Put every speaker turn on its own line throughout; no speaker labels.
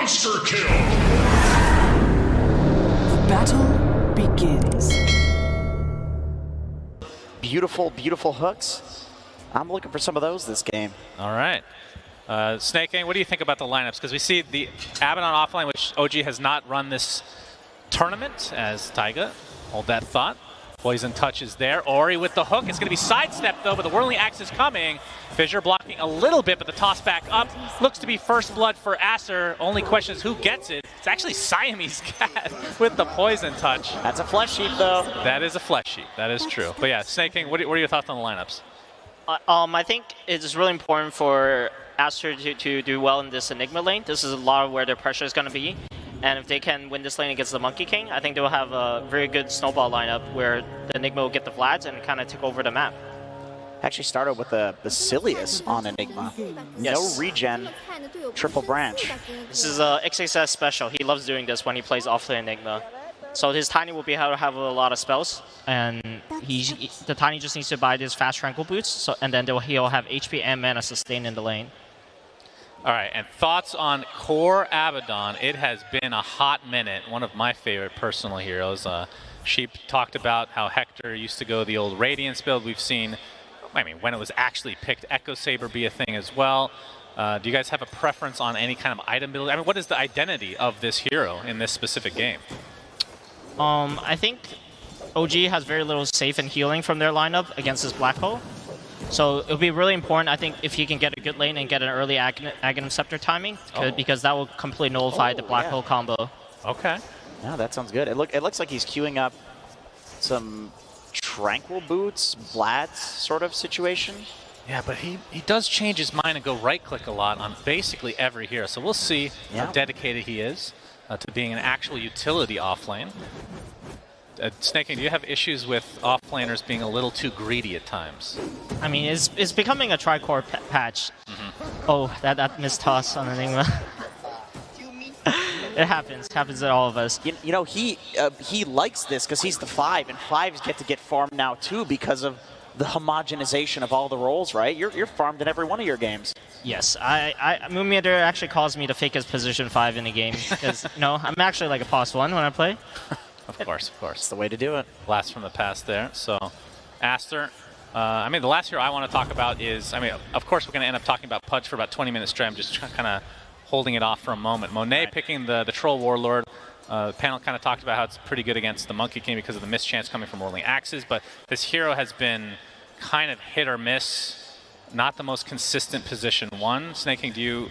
Monster kill!
Battle begins.
Beautiful, beautiful hooks. I'm looking for some of those this game.
All right. Snake Gang, what do you think about the lineups? Because we see the Abaddon offline, which OG has not run this tournament, as Taiga. Hold that thought. Poison touch is there. Ori with the hook. It's going to be sidestepped, though, but the whirling axe is coming. Fissure blocking a little bit, but the toss back up. Looks to be first blood for Aster. Only question is who gets it. It's actually Siamese Cat with the poison touch.
That's a flesh sheep, though.
That is a flesh sheep. That is true. But yeah, Snake King, what are your thoughts on the lineups?
I think it's really important for Aster to do well in this Enigma lane. This is a lot of where their pressure is going to be. And if they can win this lane against the Monkey King, I think they will have a very good snowball lineup where the Enigma will get the Vlads and kind of take over the map.
Actually started with the Basilius on Enigma.
Yes.
No regen, triple branch.
This is a XXS special. He loves doing this when he plays off the Enigma. So his Tiny will be able to have a lot of spells, and the Tiny just needs to buy these fast Tranquil boots, and then he'll have HP and mana sustain in the lane.
All right, and thoughts on Core Abaddon. It has been a hot minute. One of my favorite personal heroes. Sheep talked about how Hector used to go the old Radiance build. We've seen, I mean, when it was actually picked, Echo Saber be a thing as well. Do you guys have a preference on any kind of item build? I mean, what is the identity of this hero in this specific game?
I think OG has very little safe and healing from their lineup against this Black Hole. So it'll be really important, I think, if he can get a good lane and get an early Aghanim Scepter timing, because that will completely nullify the Black Hole combo.
Okay.
Yeah, that sounds good. It looks like he's queuing up some Tranquil boots, Vlad's sort of situation.
Yeah, but he does change his mind and go right-click a lot on basically every hero. So we'll see how dedicated he is to being an actual utility offlane. Snake King, do you have issues with offlaners being a little too greedy at times?
I mean, it's becoming a tri-core patch. Oh, that missed toss on Enigma. It happens to all of us.
You know, he likes this because he's the 5, and 5s get to get farmed now too because of the homogenization of all the roles, right? You're farmed in every one of your games.
Yes, Moomiader actually calls me to fake his position 5 in a game because I'm actually like a +1 when I play.
Of course.
It's the way to do it.
Blast from the past there. So, Aster, I mean, the last hero I want to talk about is, I mean, of course we're going to end up talking about Pudge for about 20 minutes straight. I'm just kind of holding it off for a moment. Monet picking the Troll Warlord. The panel kind of talked about how it's pretty good against the Monkey King because of the mischance coming from Whirling Axes, but this hero has been kind of hit or miss. Not the most consistent position one. Snake King,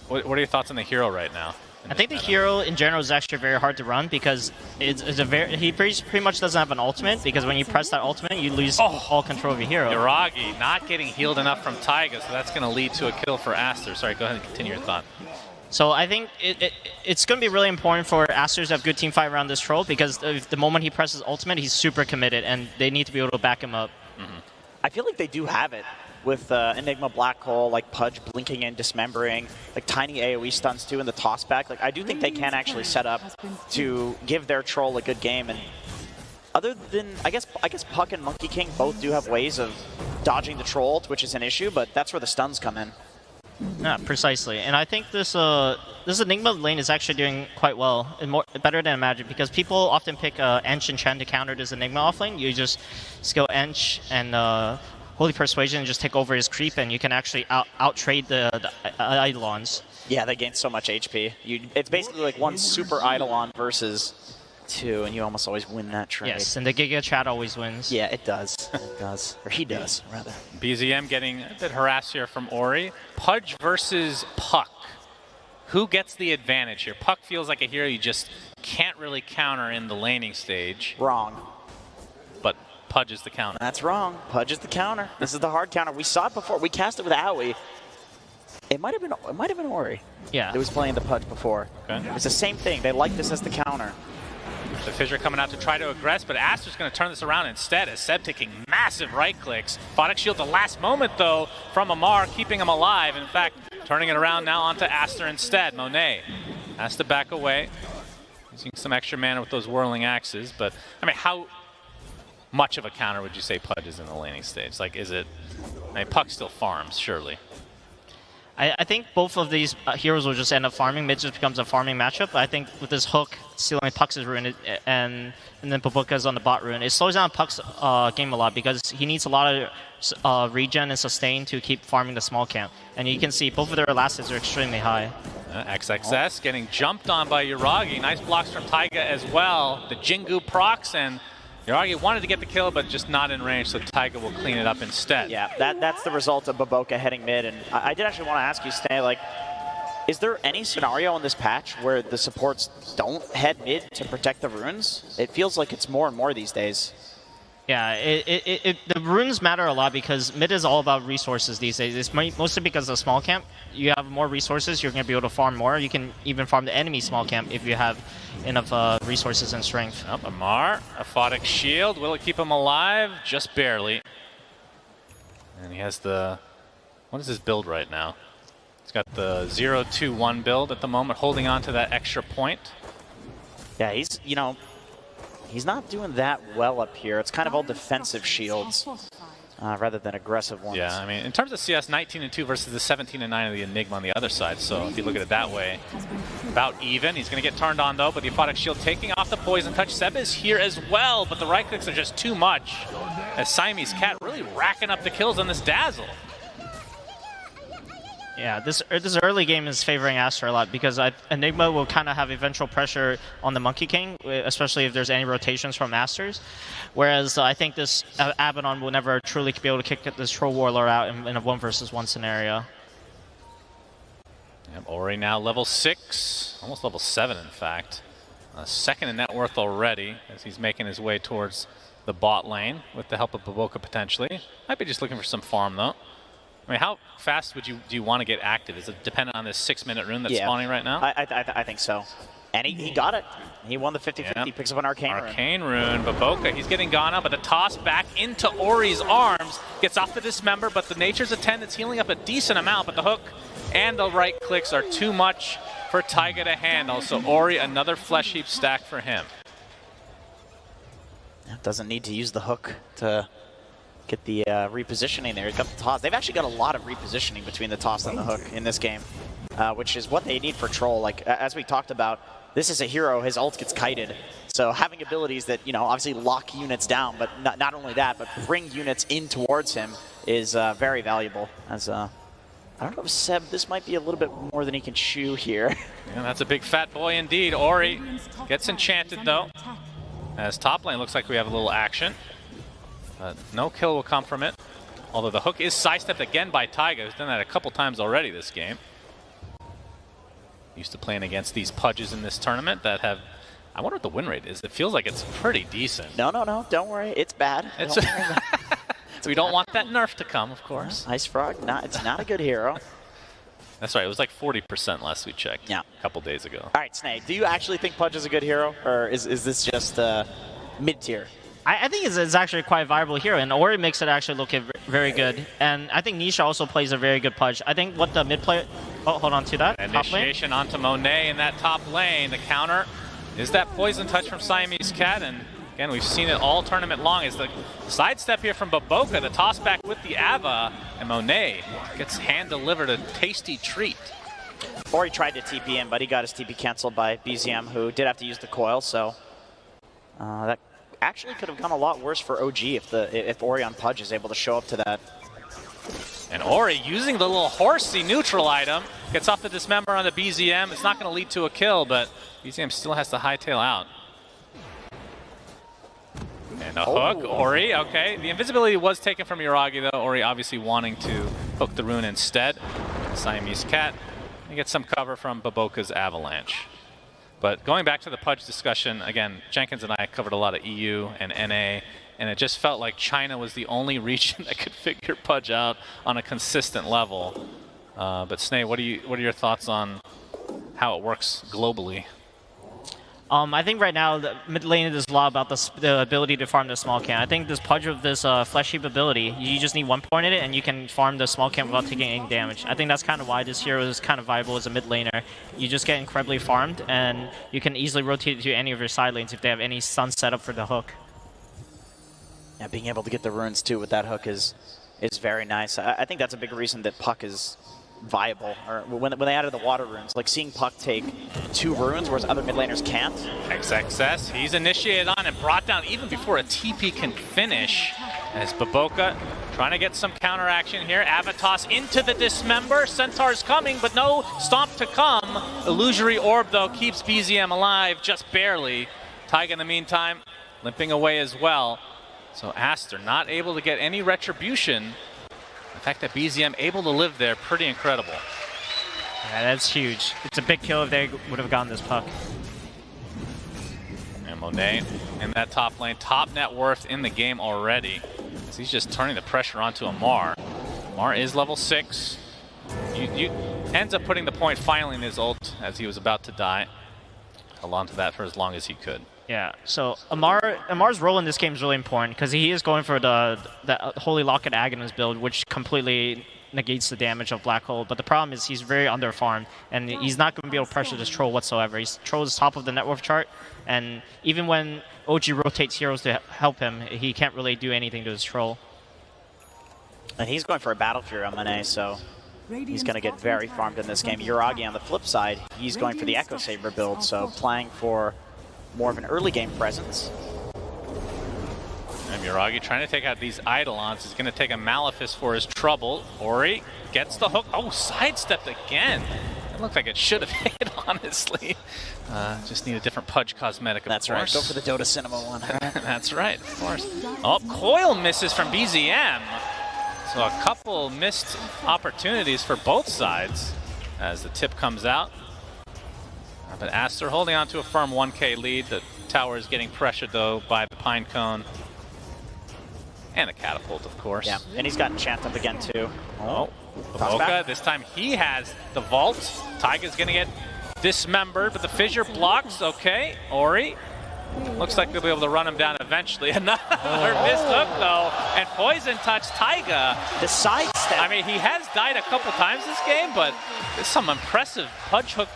what are your thoughts on the hero right now?
I think the hero in general is actually very hard to run because he pretty much doesn't have an ultimate, because when you press that ultimate, you lose all control of your hero.
Iragi not getting healed enough from Taiga, so that's going to lead to a kill for Aster. Sorry, go ahead and continue your thought.
So I think it's going to be really important for Aster to have good team fight around this troll, because the moment he presses ultimate, he's super committed, and they need to be able to back him up.
I feel like they do have it with Enigma Black Hole, like Pudge blinking and dismembering, like tiny AoE stuns too in the toss back. Like, I do think they can actually set up to give their troll a good game. And other than, I guess Puck and Monkey King both do have ways of dodging the troll, which is an issue, but that's where the stuns come in.
Yeah, precisely. And I think this Enigma lane is actually doing quite well, and better than Magic, because people often pick Ench and Chen to counter this Enigma offlane. You just skill Ench and Holy Persuasion and just take over his creep, and you can actually out-trade the Eidolons.
Yeah, they gain so much HP. It's basically like one super Eidolon versus 2, and you almost always win that trade.
Yes, and the Giga Chat always wins.
Yeah, it does. It does. Or he does, rather.
BZM getting a bit harassed here from Ori. Pudge versus Puck. Who gets the advantage here? Puck feels like a hero you just can't really counter in the laning stage.
Wrong.
But Pudge is the counter.
That's wrong. Pudge is the counter. This is the hard counter. We saw it before. We cast it with Owie. It might have been Ori.
Yeah.
That was playing the Pudge before.
Okay.
It's the same thing. They like this as the counter.
The Fissure coming out to try to aggress, but Aster's going to turn this around instead, as Seb taking massive right clicks. Photic Shield the last moment, though, from Amar, keeping him alive. In fact, turning it around now onto Aster instead. Monet has to back away, using some extra mana with those Whirling Axes. But, I mean, how much of a counter would you say Pudge is in the laning stage? Like, is it... I mean, Puck still farms, surely.
I think both of these heroes will just end up farming. Mid just becomes a farming matchup. I think with this hook stealing Puck's rune and then Babuka's on the bot rune, it slows down Puck's game a lot because he needs a lot of regen and sustain to keep farming the small camp. And you can see both of their elastics are extremely high.
XXS getting jumped on by Yuragi. Nice blocks from Taiga as well. The Jingu procs, and Yuragi wanted to get the kill, but just not in range, so Taiga will clean it up instead.
Yeah, that's the result of Baboka heading mid. And I did actually want to ask you, Snay, like, is there any scenario in this patch where the supports don't head mid to protect the runes? It feels like it's more and more these days.
Yeah, the runes matter a lot because mid is all about resources these days. It's mostly because of small camp. You have more resources, you're going to be able to farm more. You can even farm the enemy small camp if you have enough resources and strength.
Oh, Amar, Aphotic Shield. Will it keep him alive? Just barely. And he has the... What is his build right now? He's got the 0-2-1 build at the moment, holding on to that extra point.
Yeah, he's, you know, he's not doing that well up here. It's kind of all defensive shields rather than aggressive ones.
Yeah, I mean, in terms of CS, 19-2 versus the 17-9 of the Enigma on the other side. So if you look at it that way, about even. He's going to get turned on, though, but the Aphotic Shield taking off the Poison Touch. Seb is here as well, but the right clicks are just too much. As Siamese Cat really racking up the kills on this Dazzle.
Yeah, this early game is favoring Aster a lot because Enigma will kind of have eventual pressure on the Monkey King, especially if there's any rotations from Asters. Whereas I think this Abaddon will never truly be able to kick this Troll Warlord out in a 1 versus 1 scenario.
Yep, Ori now level 6, almost level 7 in fact. Second in net worth already as he's making his way towards the bot lane with the help of Baboka potentially. Might be just looking for some farm though. I mean, how fast do you want to get active? Is it dependent on this 6-minute rune that's spawning right now?
I think so. And he got it. He won the 50-50, picks up an Arcane Rune.
Arcane Rune, Baboka, he's getting gone up, but the toss back into Ori's arms, gets off the Dismember, but the Nature's Attendant's healing up a decent amount, but the hook and the right clicks are too much for Taiga to handle, so Ori, another Flesh Heap stack for him.
Doesn't need to use the hook to get the repositioning there. He's got the toss. They've actually got a lot of repositioning between the toss and the hook in this game, which is what they need for Troll. Like, as we talked about, this is a hero, his ult gets kited. So having abilities that, you know, obviously lock units down, but not only that, but bring units in towards him is very valuable. As I don't know if Seb, this might be a little bit more than he can chew here.
Yeah, that's a big fat boy indeed. Ori gets enchanted though. As top lane looks like we have a little action. No kill will come from it. Although the hook is sidestepped again by Taiga, who's done that a couple times already this game. Used to playing against these Pudges in this tournament that have... I wonder what the win rate is. It feels like it's pretty decent.
No, don't worry. It's bad.
So we don't want that nerf to come, of course.
Ice Frog, it's not a good hero.
That's right. It was like 40% last we checked. Yeah. A couple days ago.
All right, Snake, do you actually think Pudge is a good hero? Or is this just mid-tier?
I think it's actually quite a viable hero, and Ori makes it actually look very good. And I think Nisha also plays a very good Pudge. I think what the mid player... Oh, hold on to that.
Initiation onto Monet in that top lane. The counter is that Poison Touch from Siamese Cat, and again, we've seen it all tournament long. Is the sidestep here from Baboka, the toss back with the Ava, and Monet gets hand-delivered a tasty treat.
Ori tried to TP in, but he got his TP canceled by BZM, who did have to use the coil, so that actually could have gone a lot worse for OG if Ori on Pudge is able to show up to that.
And Ori using the little horsey neutral item, gets off the Dismember on the BZM. It's not going to lead to a kill, but BZM still has to hightail out. And a hook, Ori, okay. The invisibility was taken from Yuragi though, Ori obviously wanting to hook the rune instead. Siamese Cat, he gets some cover from Baboka's Avalanche. But going back to the Pudge discussion, again, Jenkins and I covered a lot of EU and NA, and it just felt like China was the only region that could figure Pudge out on a consistent level. But Snay, what are your thoughts on how it works globally?
I think right now the mid lane is a lot about the ability to farm the small camp. I think this Pudge with this Flesh Heap ability, you just need 1 point in it and you can farm the small camp without taking any damage. I think that's kind of why this hero is kind of viable as a mid laner. You just get incredibly farmed and you can easily rotate it to any of your side lanes if they have any stun set up for the hook.
Yeah, being able to get the runes too with that hook is very nice. I think that's a big reason that Puck is viable, or when they added the water runes. Like seeing Puck take 2 runes, whereas other mid laners can't.
XXS, he's initiated on and brought down even before a TP can finish. As Baboka trying to get some counter action here. Avatos into the Dismember. Centaur's coming, but no stomp to come. Illusory Orb, though, keeps BZM alive just barely. Taiga, in the meantime, limping away as well. So Aster not able to get any retribution. The fact that BZM able to live there, pretty incredible.
Yeah, that's huge. It's a big kill if they would have gotten this Puck.
And Monet in that top lane, top net worth in the game already. So he's just turning the pressure onto Amar. Amar is level 6. You ends up putting the point finally in his ult as he was about to die. Held on to that for as long as he could.
Yeah, so Amar's role in this game is really important because he is going for the Holy Locket Agonist build, which completely negates the damage of Black Hole. But the problem is he's very under-farmed, and he's not going to be able to pressure this Troll whatsoever. Troll is top of the net worth chart, and even when OG rotates heroes to help him, he can't really do anything to his Troll.
And he's going for a Battle Fury on Monet, so he's going to get very farmed in this game. Uragi on the flip side, he's going for the Echo Saber build, so playing for more of an early game presence.
And Uragi trying to take out these Eidolons. He's going to take a Malefice for his trouble. Ori gets the hook. Oh, sidestepped again. It looked like it should have hit, honestly. Just need a different Pudge cosmetic, of course.
That's right. Go for the Dota Cinema one.
That's right, of course. Oh, Coil misses from BZM. So a couple missed opportunities for both sides as the tip comes out. But Aster holding on to a firm 1K lead. The tower is getting pressured, though, by the Pine Cone. And the Catapult, of course.
Yeah, and he's got Enchant up again, too.
Oh, Baboka, this time he has the Vault. Taiga's going to get dismembered, but the Fissure blocks. Okay, Ori. Looks like they'll be able to run him down eventually. Another missed hook, though. And Poison Touch Taiga.
The sidestep.
I mean, he has died a couple times this game, but there's some impressive Pudge hook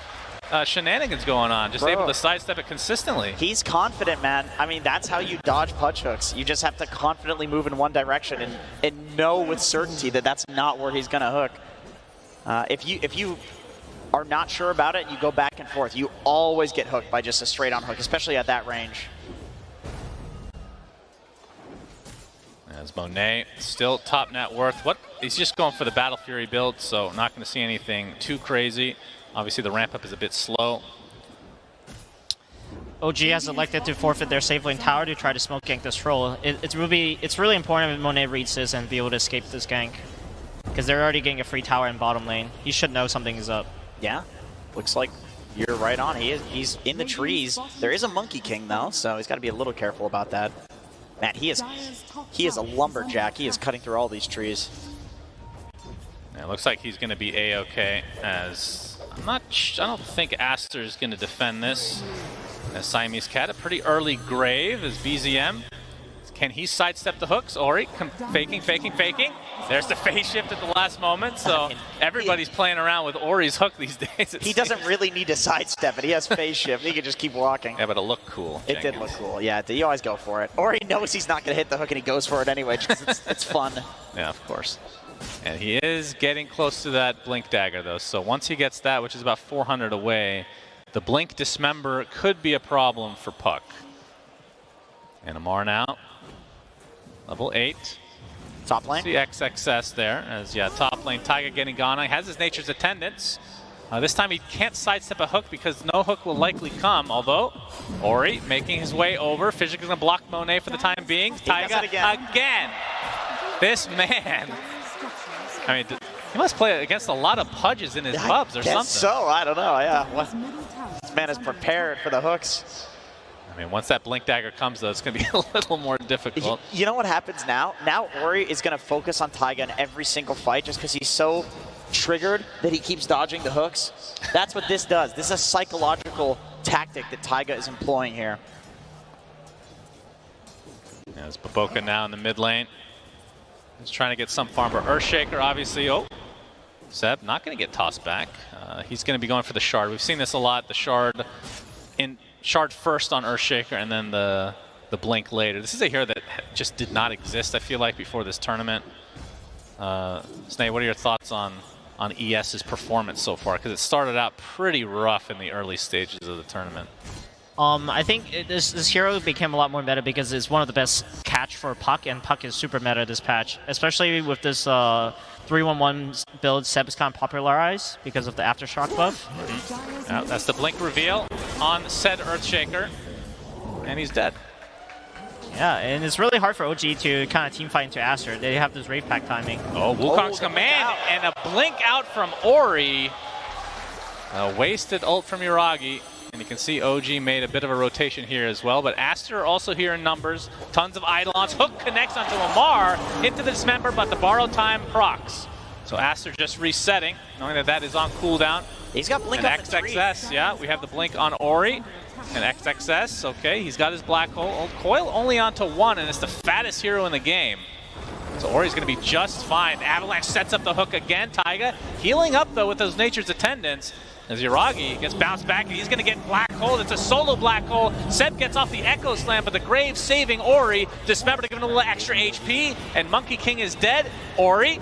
shenanigans going on, just able to sidestep it consistently. He's
confident, man. I mean, that's how you dodge Pudge hooks. You just have to confidently move in one direction and know with certainty that that's not where he's going to hook. If you are not sure about it, you go back and forth. You always get hooked by just a straight-on hook, especially at that range.
As Monet still top net worth. He's just going for the Battle Fury build, so not going to see anything too crazy. Obviously, the ramp up is a bit slow.
OG has elected to forfeit their safe lane tower to try to smoke gank this Troll. It's really important if Monet reads this and be able to escape this gank, because they're already getting a free tower in bottom lane. He should know something is up.
Yeah, looks like you're right on. He's in the trees. There is a Monkey King though, so he's got to be a little careful about that. Man, he is a lumberjack. He is cutting through all these trees.
Yeah, it looks like he's going to be A-okay, as I don't think Aster is going to defend this. As Siamese Cat, a pretty early grave as BZM. Can he sidestep the hooks? Ori faking. There's the phase shift at the last moment, so everybody's playing around with Ori's hook these days.
He doesn't really need to sidestep it. He has phase shift. He can just keep walking.
Yeah, but it looked cool.
It did look cool. Yeah, you always go for it. Ori knows he's not going to hit the hook, and he goes for it anyway because it's fun.
Yeah, of course. And he is getting close to that Blink Dagger, though. So once he gets that, which is about 400 away, the Blink Dismember could be a problem for Puck. And Amar now, level 8.
Top lane.
See XXS there, as top lane Taiga getting gone. He has his Nature's Attendants. This time he can't sidestep a hook because no hook will likely come, although Ori making his way over. Physically going to block Monet for the time being. Taiga again. This man. I mean, he must play against a lot of Pudges in his pubs or something.
So, I don't know, yeah. This man is prepared for the hooks.
I mean, once that Blink Dagger comes, though, it's going to be a little more difficult.
You know what happens now? Now Ori is going to focus on Taiga in every single fight just because he's so triggered that he keeps dodging the hooks. That's what this does. This is a psychological tactic that Taiga is employing here.
There's Baboka now in the mid lane. He's trying to get some farm for Earthshaker, obviously. Oh, Seb not going to get tossed back. He's going to be going for the Shard. We've seen this a lot. The Shard first on Earthshaker and then the Blink later. This is a hero that just did not exist, I feel like, before this tournament. Snay, what are your thoughts on on ES's performance so far, because it started out pretty rough in the early stages of the tournament.
I think this hero became a lot more meta because it's one of the best catch for Puck, and Puck is super meta this patch, especially with this 3-1-1 build Seb is kind of popularized because of the Aftershock buff.
Yeah, that's the blink reveal on said Earthshaker, and he's dead.
Yeah, and it's really hard for OG to kind of team fight into Aster. They have this Rave Pack timing.
Oh, Wukong's command and a blink out from Ori. A wasted ult from Yuragi. And you can see OG made a bit of a rotation here as well, but Aster also here in numbers. Tons of Eidolons. Hook connects onto Amar into the Dismember, but the borrow time procs. So Aster just resetting, knowing that that is on cooldown.
He's got blink
and
up the
XXS, yeah, we have the blink on Ori. And XXS, okay, he's got his black hole. Old Coil only onto 1, and it's the fattest hero in the game. So Ori's going to be just fine. Avalanche sets up the hook again. Taiga healing up, though, with those Nature's Attendants. As Yuragi gets bounced back, and he's going to get black hole. It's a solo black hole. Seb gets off the Echo Slam, but the Grave saving Ori. Dismember to give him a little extra HP, and Monkey King is dead. Ori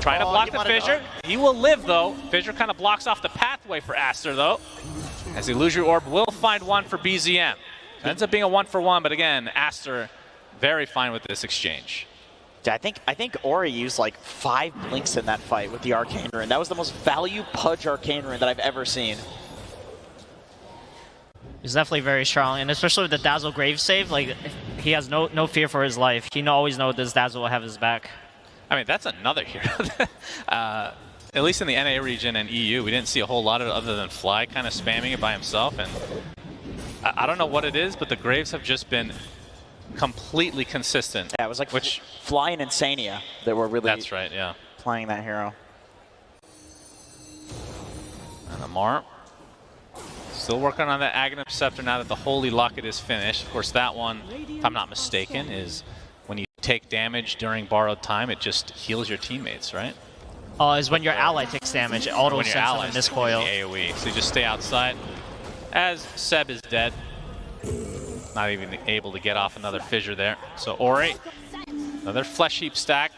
trying to block the fissure. He will live, though. Fissure kind of blocks off the pathway for Aster, though. As the Illusory Orb will find one for BZM. Ends up being a 1-for-1, but again, Aster very fine with this exchange.
I think Ori used like 5 blinks in that fight with the Arcane Rune. That was the most value Pudge Arcane Rune that I've ever seen.
He's definitely very strong, and especially with the Dazzle Grave save, like he has no fear for his life. He always knows this Dazzle will have his back.
I mean, that's another hero. At least in the NA region and EU, we didn't see a whole lot of it other than Fly kind of spamming it by himself. And I don't know what it is, but the Graves have just been completely consistent.
Yeah, it was like Fly and Insania that were really
that's right, yeah,
playing that hero.
And Amar still working on that Aghanim Scepter now that the Holy Locket is finished. Of course, that one, if I'm not mistaken, is when you take damage during borrowed time, it just heals your teammates, right?
Is when your ally takes damage, it auto sends them in this coil.
AoE, so you just stay outside. As Seb is dead, not even able to get off another fissure there. So Ori, another Flesh Heap stack.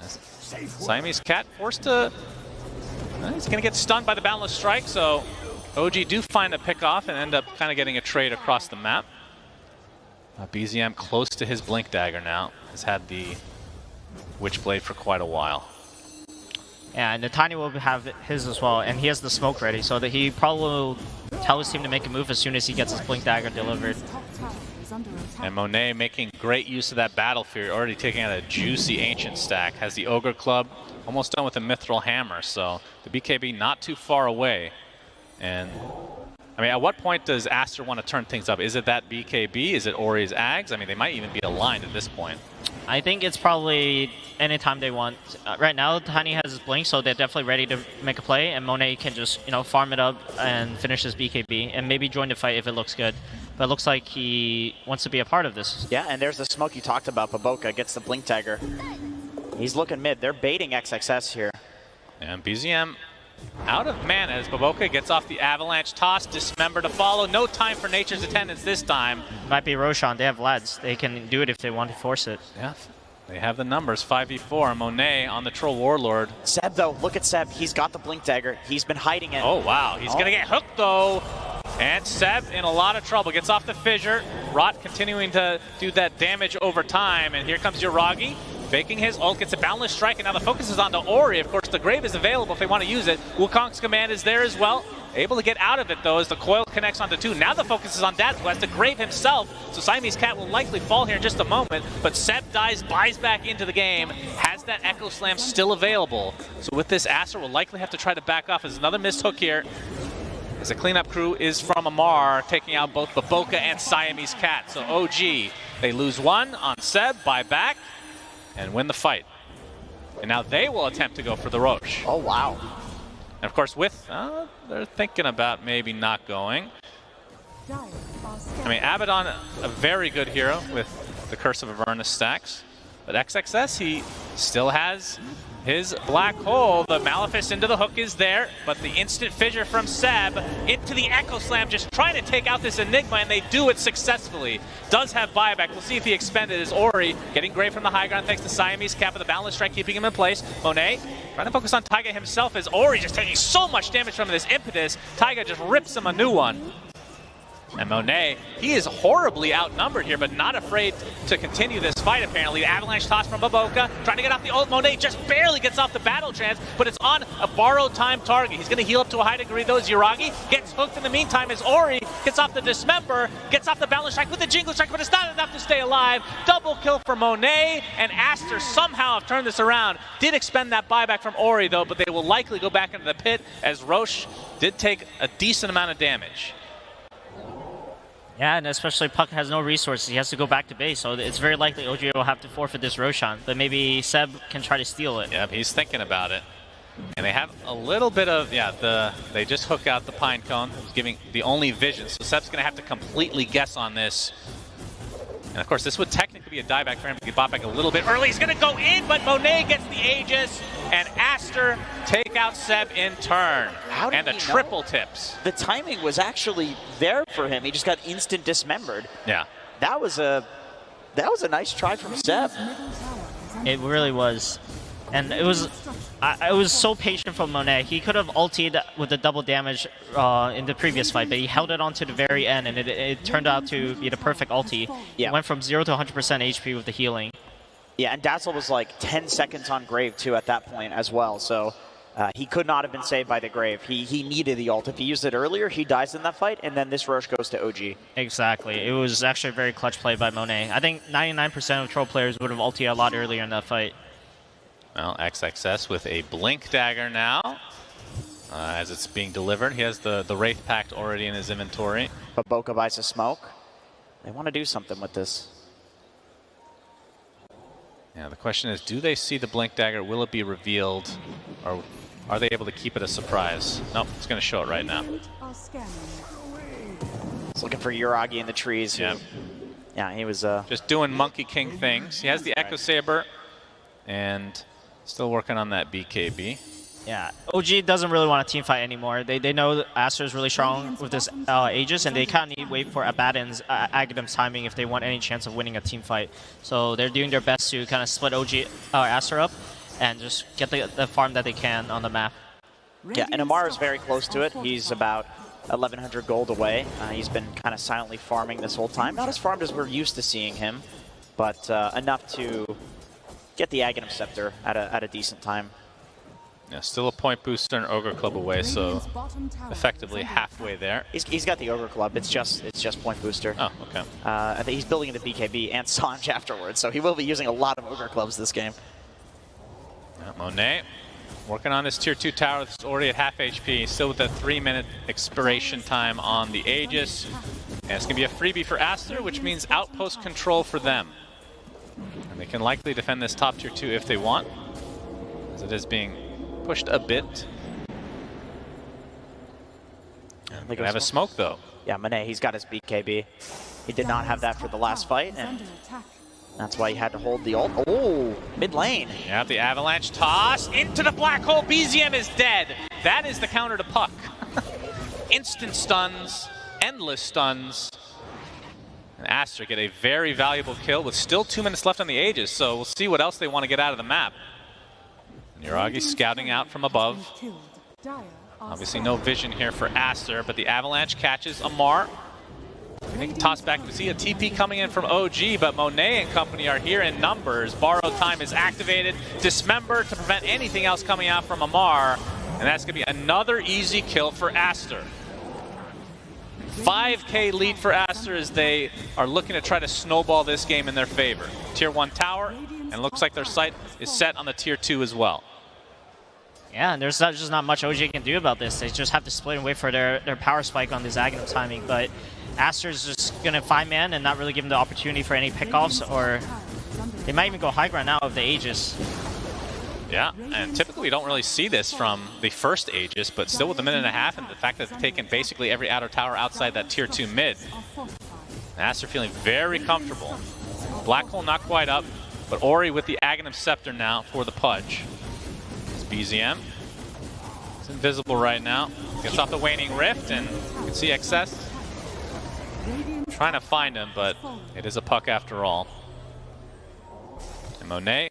Siamese Cat forced to... he's going to get stunned by the Boundless Strike, so OG do find a pick off and end up kind of getting a trade across the map. BZM close to his Blink Dagger now. Has had the Witchblade for quite a while.
Yeah, and the Tiny will have his as well, and he has the smoke ready, so that he probably will tell his team to make a move as soon as he gets his Blink Dagger delivered.
And Monet making great use of that Battle Fury, already taking out a juicy Ancient stack. Has the Ogre Club, almost done with the Mithril Hammer, so the BKB not too far away. And I mean, at what point does Aster want to turn things up? Is it that BKB? Is it Ori's Ags? I mean, they might even be aligned at this point.
I think it's probably anytime they want. Right now, Tiny has his Blink, so they're definitely ready to make a play, and Monet can just, farm it up and finish his BKB, and maybe join the fight if it looks good. But it looks like he wants to be a part of this.
Yeah, and there's the smoke you talked about. Baboka gets the Blink Dagger. He's looking mid. They're baiting XXS here.
And BZM out of mana as Baboka gets off the Avalanche toss, Dismember to follow. No time for Nature's Attendants this time.
Might be Roshan. They have lads. They can do it if they want to force it.
Yeah, they have the numbers. 5v4. Monet on the Troll Warlord.
Seb, though, look at Seb. He's got the Blink Dagger. He's been hiding it.
Oh, wow. He's going to get hooked, though. And Seb in a lot of trouble. Gets off the fissure. Rot continuing to do that damage over time. And here comes Yuragi. Faking his ult, gets a Boundless Strike, and now the focus is on the Ori. Of course, the Grave is available if they want to use it. Wukong's command is there as well. Able to get out of it, though, as the coil connects onto 2. Now the focus is on Daz, who has the Grave himself. So Siamese Cat will likely fall here in just a moment. But Seb dies, buys back into the game, has that Echo Slam still available. So with this, Aster will likely have to try to back off. There's another missed hook here. As the cleanup crew is from Amar, taking out both Baboka and Siamese Cat. So OG, they lose one on Seb, buy back, and win the fight. And now they will attempt to go for the Roche.
Oh, wow.
And of course, with, they're thinking about maybe not going. I mean, Abaddon, a very good hero with the Curse of Avernus stacks. But XXS, he still has his black hole. The Malefice into the hook is there, but the instant fissure from Seb into the Echo Slam, just trying to take out this Enigma, and they do it successfully. Does have buyback. We'll see if he expended his Ori, getting great from the high ground thanks to Siamese Cap with the Balance Strike, keeping him in place. Monet trying to focus on Taiga himself as Ori just taking so much damage from this impetus. Taiga just rips him a new one. And Monet, he is horribly outnumbered here, but not afraid to continue this fight, apparently. The avalanche toss from Baboka, trying to get off the ult. Monet just barely gets off the battle trance, but it's on a borrowed time target. He's going to heal up to a high degree, though. Ziragi gets hooked in the meantime as Ori gets off the Dismember, gets off the balance strike with the Jingle Strike, but it's not enough to stay alive. Double kill for Monet, and Aster somehow have turned this around. Did expend that buyback from Ori, though, but they will likely go back into the pit as Roche did take a decent amount of damage.
Yeah, and especially Puck has no resources. He has to go back to base, so it's very likely OG will have to forfeit this Roshan. But maybe Seb can try to steal it.
Yep, he's thinking about it. And they have a little bit of, they just hook out the Pine Cone, who's giving the only vision. So Seb's going to have to completely guess on this. And of course, this would technically be a dieback for him to get bought back a little bit early. He's going to go in, but Monet gets the Aegis, and Aster take out Seb in turn. And the triple tips.
The timing was actually there for him. He just got instant dismembered.
Yeah.
That was a nice try from Seb.
It really was. And it was so patient from Monet. He could have ultied with the double damage in the previous fight, but he held it on to the very end, and it turned out to be the perfect ulti.
Yeah.
He went from 0 to 100% HP with the healing.
Yeah, and Dazzle was like 10 seconds on Grave, too, at that point as well. So he could not have been saved by the Grave. He needed the ult. If he used it earlier, he dies in that fight, and then this Roche goes to OG.
Exactly. It was actually a very clutch play by Monet. I think 99% of Troll players would have ulted a lot earlier in that fight.
Well, XXS with a Blink Dagger now. As it's being delivered, he has the Wraith Pact already in his inventory.
But Boca buys a smoke. They want to do something with this.
Yeah, the question is, do they see the Blink Dagger? Will it be revealed? Or are they able to keep it a surprise? Nope, it's going to show it right now.
He's looking for Uragi in the trees.
Yeah.
Yeah, he was...
just doing Monkey King things. He has the Echo Saber and still working on that BKB.
Yeah, OG doesn't really want a team fight anymore. They know that Aster is really strong with this Aegis, and they kind of need to wait for Abaddon's Agadam's timing if they want any chance of winning a team fight. So they're doing their best to kind of split Aster up and just get the farm that they can on the map.
Yeah, and Amar is very close to it. He's about 1,100 gold away. He's been kind of silently farming this whole time. Not as farmed as we're used to seeing him, but enough to get the Aghanim Scepter at a decent time.
Yeah, still a point booster and Ogre Club away, so effectively halfway there.
He's got the Ogre Club. It's just point booster.
Oh, okay.
I think he's building the BKB and Sanj afterwards, so he will be using a lot of Ogre Clubs this game.
Yeah, Monet working on this tier 2 tower. It's already at half HP, still with a 3-minute expiration time on the Aegis. And it's going to be a freebie for Aster, which means outpost control for them. And they can likely defend this top tier 2 if they want, as it is being pushed a bit. They can have a smoke though.
Yeah, Monet, he's got his BKB. He did not have that for the last fight, and that's why he had to hold the ult. Oh, mid lane.
Yeah, the avalanche toss into the black hole. BZM is dead. That is the counter to Puck. Instant stuns, endless stuns. And Aster get a very valuable kill with still 2 minutes left on the Aegis, so we'll see what else they want to get out of the map. Uragi scouting out from above. Obviously no vision here for Aster, but the avalanche catches Amar. They can toss back. We see a TP coming in from OG, but Monet and company are here in numbers. Borrowed time is activated. Dismember to prevent anything else coming out from Amar. And that's going to be another easy kill for Aster. 5K lead for Aster as they are looking to try to snowball this game in their favor. Tier 1 tower, and looks like their sight is set on the tier 2 as well.
Yeah, and there's just not much OG can do about this. They just have to split and wait for their power spike on this Aghanim timing. But Aster's just going to 5-man and not really give them the opportunity for any pickoffs, or they might even go high ground now of the Aegis.
Yeah, and typically we don't really see this from the first Aegis, but still with a minute and a half, and the fact that they've taken basically every outer tower outside that tier 2 mid. Aster feeling very comfortable. Black hole not quite up, but Ori with the Aghanim Scepter now for the Pudge. BZM. It's invisible right now. Gets off the waning rift, and you can see XS trying to find him, but it is a puck after all. And Monet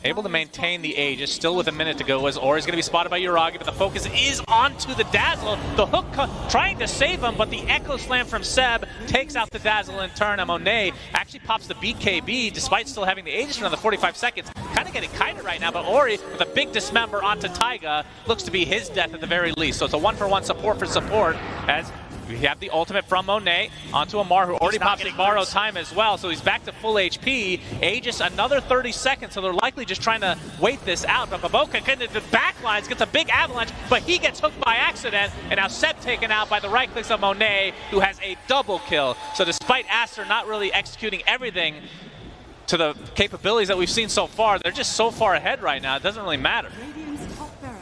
able to maintain the Aegis, still with a minute to go, as Ori's going to be spotted by Uragi, but the focus is onto the Dazzle. The hook trying to save him, but the Echo Slam from Seb takes out the Dazzle in turn, and Monet actually pops the BKB, despite still having the Aegis for another 45 seconds. Kind of getting kited right now, but Ori, with a big dismember onto Taiga, looks to be his death at the very least. So it's a 1-for-1 support for support, as we have the ultimate from Monet onto Amar, who already pops his borrow time as well, so he's back to full HP. Aegis another 30 seconds, so they're likely just trying to wait this out. But Baboka the backlines, gets a big avalanche, but he gets hooked by accident, and now Seb taken out by the right clicks of Monet, who has a double kill. So despite Aster not really executing everything to the capabilities that we've seen so far, they're just so far ahead right now, it doesn't really matter.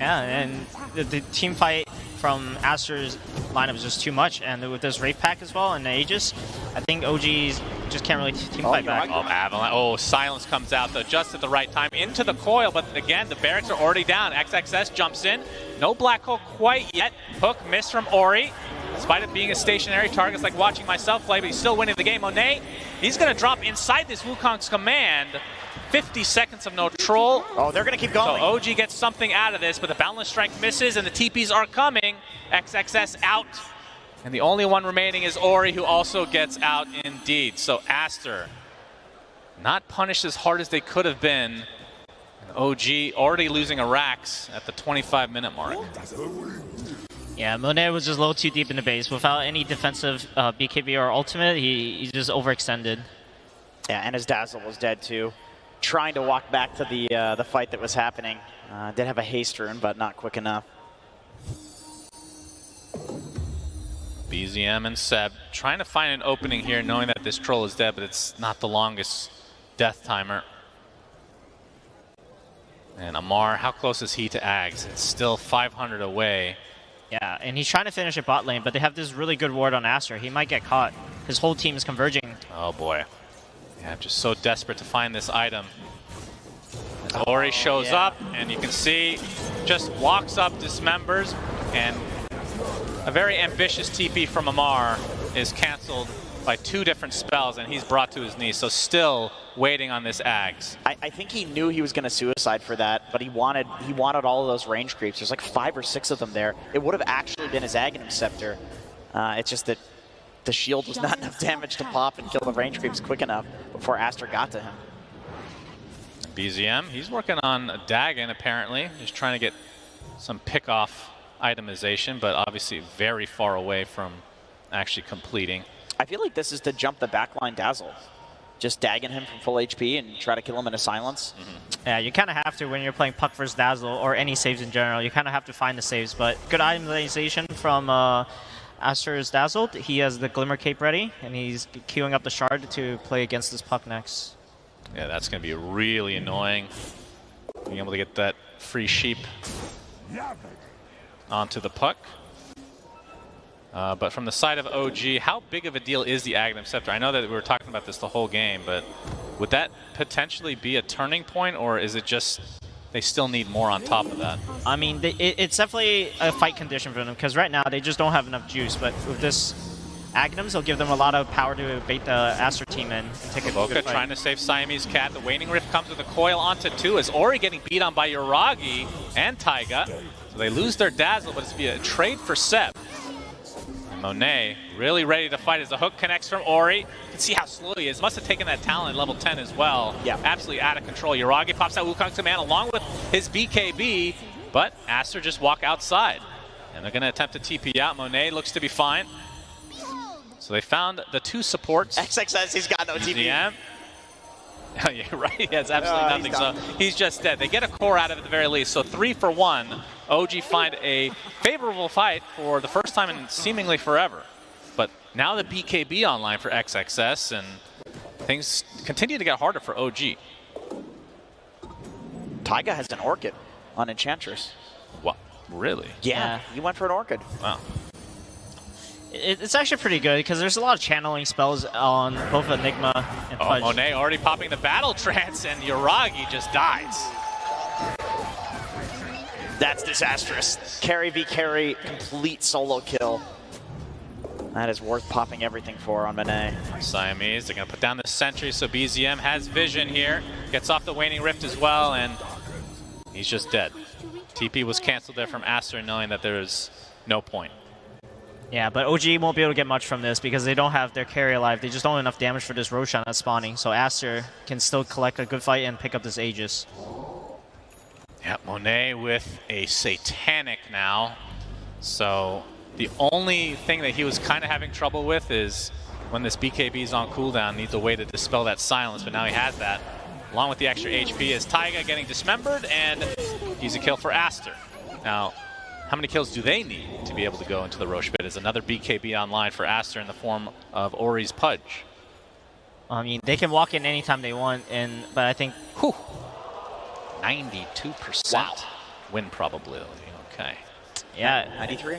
Yeah, and the team fight from Aster's lineup is just too much, and with this Wraith Pack as well and the Aegis, I think OGs just can't really team fight back.
Oh, Avalanche. Oh, silence comes out though, just at the right time into the coil, but again, the barracks are already down. XXS jumps in. No black hole quite yet. Hook missed from Ori. Despite it being a stationary target, it's like watching myself play, but he's still winning the game. Monet, he's going to drop inside this Wukong's command. 50 seconds of no troll.
Oh, they're going to keep going.
So OG gets something out of this, but the Boundless Strike misses, and the TPs are coming. XXS out. And the only one remaining is Ori, who also gets out indeed. So Aster not punished as hard as they could have been. And OG already losing a Rax at the 25-minute mark.
Yeah, Monet was just a little too deep in the base. Without any defensive BKB or ultimate, he just overextended.
Yeah, and his Dazzle was dead too. Trying to walk back to the fight that was happening. Did have a haste rune, but not quick enough.
BZM and Seb trying to find an opening here, knowing that this troll is dead, but it's not the longest death timer. And Amar, how close is he to Ags? It's still 500 away.
Yeah, and he's trying to finish at bot lane, but they have this really good ward on Aster. He might get caught. His whole team is converging.
Oh boy. Yeah, I'm just so desperate to find this item. As Ori shows up, and you can see, just walks up, dismembers, and a very ambitious TP from Amar is canceled by 2 different spells, and he's brought to his knees. So still waiting on this Ags.
I think he knew he was going to suicide for that, but he wanted all of those range creeps. There's like 5 or 6 of them there. It would have actually been his Aghanim Scepter. It's just that the shield was not enough damage to pop and kill the range creeps quick enough before Aster got to him.
BZM, he's working on a Dagon apparently, just trying to get some pick-off itemization, but obviously very far away from actually completing.
I feel like this is to jump the backline Dazzle. Just dagging him from full HP and try to kill him in a silence.
Yeah, you kind of have to when you're playing Puck vs. Dazzle, or any saves in general. You kind of have to find the saves, but good itemization from Aster's Dazzled. He has the Glimmer Cape ready, and he's queuing up the Shard to play against this Puck next.
Yeah, that's going to be really annoying. Being able to get that free sheep onto the Puck. But from the side of OG, how big of a deal is the Aghanim Scepter? I know that we were talking about this the whole game, but would that potentially be a turning point, or is it just they still need more on top of that?
I mean, it's definitely a fight condition for them, because right now they just don't have enough juice, but with this Aghanims, will give them a lot of power to bait the Aster team in and take a good fight.
Trying to save Siamese Cat. The Waning Rift comes with a coil onto 2, as Ori getting beat on by Uragi and Taiga. So they lose their Dazzle, but it's via a trade for Seb. Monet really ready to fight as the hook connects from Ori. You can see how slow he is. Must have taken that talent at level 10 as well.
Yeah.
Absolutely out of control. Uragi pops out Wukong's command along with his BKB, but Aster just walk outside. And they're going to attempt to TP out. Monet looks to be fine. So they found the 2 supports.
XXS, he's got no TP.
Yeah, right. He has absolutely nothing. So he's just dead. They get a core out of it at the very least. So 3 for 1. OG find a favorable fight for the first time in seemingly forever. But now the BKB online for XXS, and things continue to get harder for OG.
Taiga has an Orchid on Enchantress.
What? Really?
Yeah, he went for an Orchid.
Wow.
It's actually pretty good, because there's a lot of channeling spells on both Enigma and Pudge.
Monet already popping the Battle Trance, and Uragi just dies.
That's disastrous. Carry v carry, complete solo kill. That is worth popping everything for on Monet.
Siamese, they're going to put down the sentry, so BZM has vision here. Gets off the Waning Rift as well, and he's just dead. TP was canceled there from Aster, knowing that there's no point.
Yeah, but OG won't be able to get much from this because they don't have their carry alive. They just don't have enough damage for this Roshan that's spawning, so Aster can still collect a good fight and pick up this Aegis.
Yeah, Monet with a Satanic now. So the only thing that he was kind of having trouble with is when this BKB is on cooldown, needs a way to dispel that silence, but now he has that. Along with the extra HP is Taiga getting dismembered, and he's a kill for Aster. Now, how many kills do they need to be able to go into the Roche pit? Is another BKB online for Aster in the form of Ori's Pudge.
I mean, they can walk in anytime they want, but I think...
92% win probability. Okay.
Yeah.
93?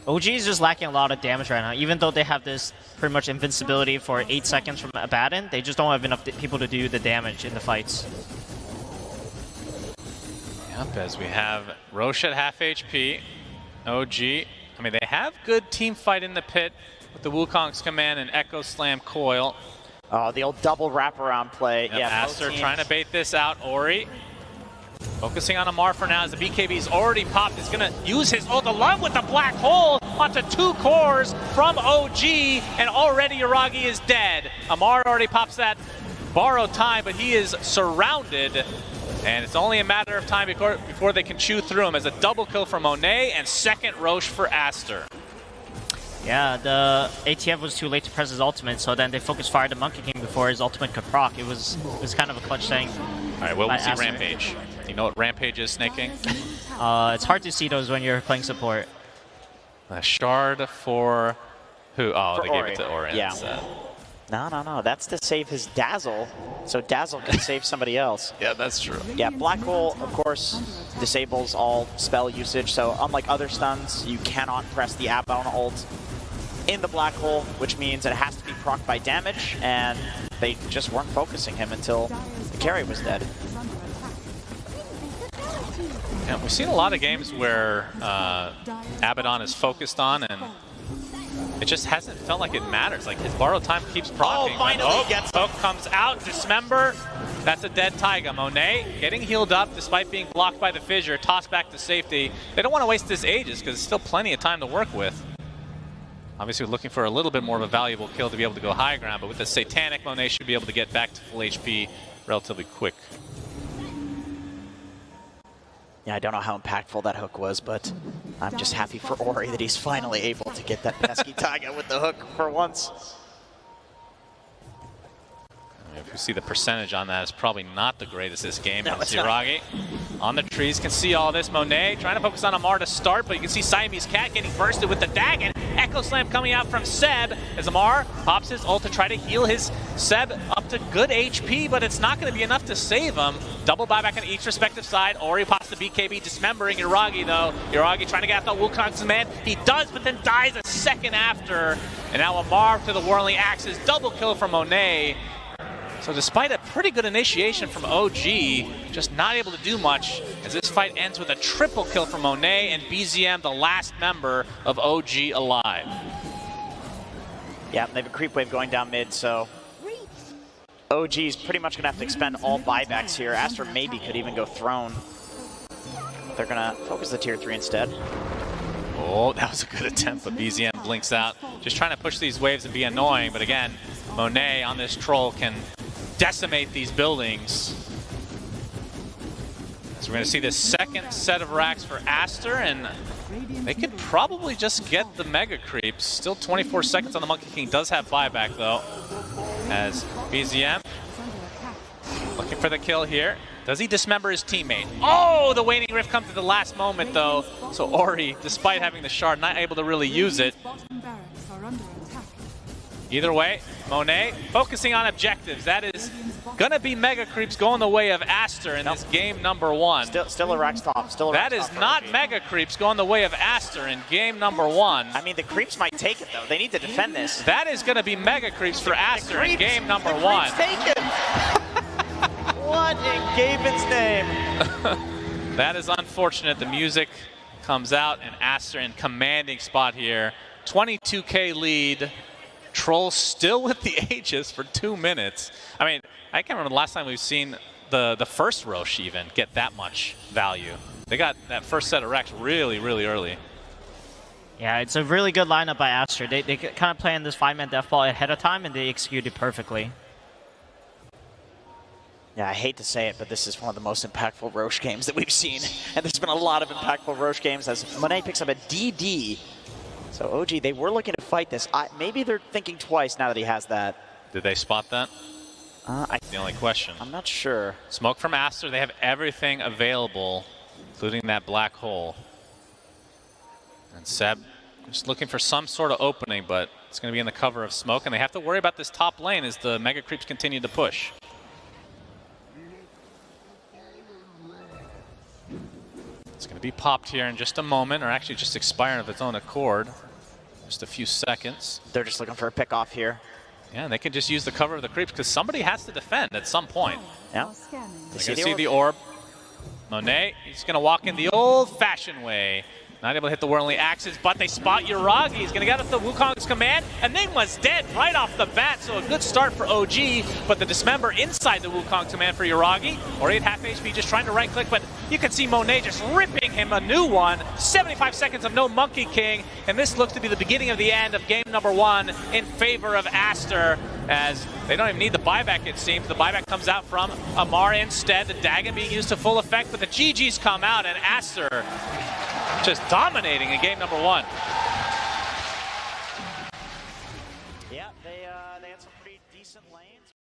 OG is just lacking a lot of damage right now. Even though they have this pretty much invincibility for 8 seconds from Abaddon, they just don't have enough people to do the damage in the fights.
Yep, as we have Roche at half HP, OG. I mean, they have good team fight in the pit with the Wukong's command and Echo Slam Coil.
Oh, the old double wraparound play.
Yep,
Yeah,
Aster trying to bait this out. Ori focusing on Amar for now as the BKB's already popped. Is going to use his ult along with the black hole onto 2 cores from OG, and already Yuragi is dead. Amar already pops that borrowed time, but he is surrounded, and it's only a matter of time before they can chew through him as a double kill for Monet and second Roche for Aster.
Yeah, the ATF was too late to press his ultimate, so then they focused fire to Monkey King before his ultimate could proc. It was kind of a clutch thing.
All right, well, we'll see
Aster.
Rampage. You know what Rampage is, Snake King?
It's hard to see those when you're playing support.
A shard for who? Oh,
For
they
Ori.
gave it to Ori.
Yeah. No. That's to save his Dazzle, so Dazzle can save somebody else.
Yeah, that's true.
Yeah, Black Hole, of course, disables all spell usage, so unlike other stuns, you cannot press the Abaddon ult in the Black Hole, which means it has to be procced by damage, and they just weren't focusing him until the carry was dead.
Yeah, we've seen a lot of games where Abaddon is focused on, and it just hasn't felt like it matters. Like, his borrowed time keeps proccing.
Finally gets
Poke comes out, Dismember. That's a dead Taiga. Monet getting healed up despite being blocked by the fissure, tossed back to safety. They don't want to waste this Aegis because there's still plenty of time to work with. Obviously looking for a little bit more of a valuable kill to be able to go high ground, but with the Satanic, Monet should be able to get back to full HP relatively quick.
Yeah, I don't know how impactful that hook was, but I'm just happy for Ori that he's finally able to get that pesky Taiga with the hook for once.
If you see the percentage on that, it's probably not the greatest this game.
No, it's not.
Ziragi on the trees can see all this. Monet trying to focus on Amar to start, but you can see Siamese Cat getting bursted with the Dagon. Echo Slam coming out from Seb as Amar pops his ult to try to heal his Seb up to good HP, but it's not going to be enough to save him. Double buyback on each respective side. Ori pops the BKB, dismembering Yuragi though. Yuragi trying to get out the Wukong's command. He does, but then dies a second after. And now Amar to the Whirling Axes. Double kill from Monet. So despite a pretty good initiation from OG, just not able to do much as this fight ends with a triple kill from Monet and BZM, the last member of OG alive.
Yeah, they have a creep wave going down mid, so OG's pretty much going to have to expend all buybacks here. Aster maybe could even go Throne. They're going to focus the tier 3 instead.
Oh, that was a good attempt, but BZM blinks out. Just trying to push these waves and be annoying, but again, Monet on this troll can decimate these buildings. So we're going to see the second set of racks for Aster, and they could probably just get the Mega Creeps. Still 24 seconds on the Monkey King, does have buyback though, as BZM looking for the kill here. Does he dismember his teammate? Oh, the Waning Rift comes at the last moment though, so Ori, despite having the shard, not able to really use it. Either way, Monet focusing on objectives. That is gonna be Mega Creeps going the way of Aster in this game number 1.
Still a rack stop.
That is not Mega Creeps going the way of Aster in game number 1.
I mean, the creeps might take it though. They need to defend this.
That is gonna be Mega Creeps for Aster in game number 1.
Take it. What in Gaben's name?
That is unfortunate. The music comes out, and Aster in commanding spot here. 22K lead. Troll still with the Aegis for 2 minutes. I mean, I can't remember the last time we've seen the first Roche even get that much value. They got that first set of Rex really, really early.
Yeah, it's a really good lineup by Aster. They kind of planned this 5-man deathball ahead of time, and they executed perfectly.
Yeah, I hate to say it, but this is one of the most impactful Roche games that we've seen. And there's been a lot of impactful Roche games as Monet picks up a DD. So OG, they were looking to fight this. Maybe they're thinking twice now that he has that.
Did they spot that? That's the only question.
I'm not sure.
Smoke from Aster. They have everything available, including that black hole. And Seb just looking for some sort of opening, but it's going to be in the cover of smoke, and they have to worry about this top lane as the Mega Creeps continue to push. It's going to be popped here in just a moment, or actually just expire of its own accord. Just a few seconds.
They're just looking for a pick off here.
Yeah, and they can just use the cover of the creeps because somebody has to defend at some point.
Yeah.
You see the orb. Monet, he's going to walk in the old-fashioned way. Not able to hit the whirling axes, but they spot Yuragi. He's going to get up the Wukong's command. Enigma's dead right off the bat, so a good start for OG, but the Dismember inside the Wukong command for Yuragi. Or 8 half HP, just trying to right-click, but you can see Monet just ripping him a new one. 75 seconds of no Monkey King, and this looks to be the beginning of the end of game number 1 in favor of Aster, as they don't even need the buyback, it seems. The buyback comes out from Amar instead, the Dagon being used to full effect, but the GGs come out, and Aster just dominating in game number 1.